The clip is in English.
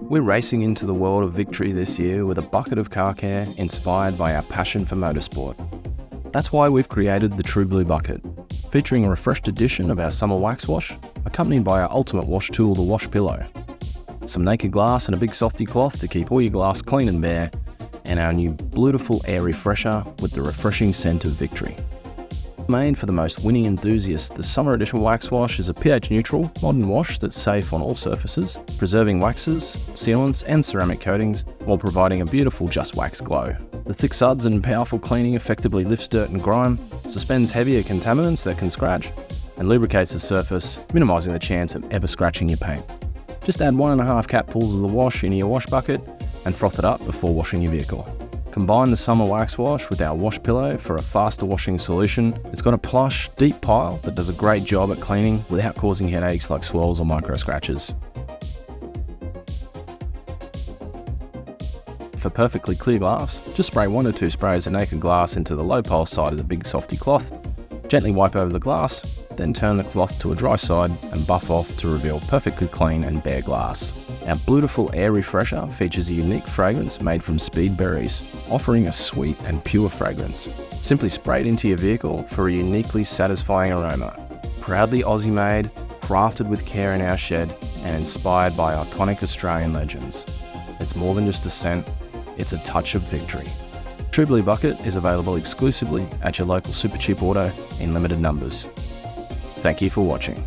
We're racing into the world of victory this year with a bucket of car care inspired by our passion for motorsport. That's why we've created the Tru-Blu bucket, featuring a refreshed edition of our summer wax wash, accompanied by our ultimate wash tool, the wash pillow, some naked glass and a Big Softie cloth to keep all your glass clean and bare, and our new Bluetiful air refresher with the refreshing scent of victory. Made for the most winning enthusiasts, the Summer Edition Wax Wash is a pH-neutral, modern wash that's safe on all surfaces, preserving waxes, sealants and ceramic coatings while providing a beautiful Just Wax glow. The thick suds and powerful cleaning effectively lifts dirt and grime, suspends heavier contaminants that can scratch, and lubricates the surface, minimising the chance of ever scratching your paint. Just add 1.5 capfuls of the wash into your wash bucket and froth it up before washing your vehicle. Combine the summer wax wash with our wash pillow for a faster washing solution. It's got a plush, deep pile that does a great job at cleaning without causing headaches like swirls or micro scratches. For perfectly clear glass, just spray 1 or 2 sprays of naked glass into the low pole side of the Big Softie cloth, gently wipe over the glass, then turn the cloth to a dry side and buff off to reveal perfectly clean and bare glass. Our Bluetiful air refresher features a unique fragrance made from Speedberries, offering a sweet and pure fragrance. Simply spray it into your vehicle for a uniquely satisfying aroma. Proudly Aussie made, crafted with care in our shed, and inspired by iconic Australian legends. It's more than just a scent, it's a touch of victory. Tru-Blu Bucket is available exclusively at your local Supercheap Auto in limited numbers. Thank you for watching.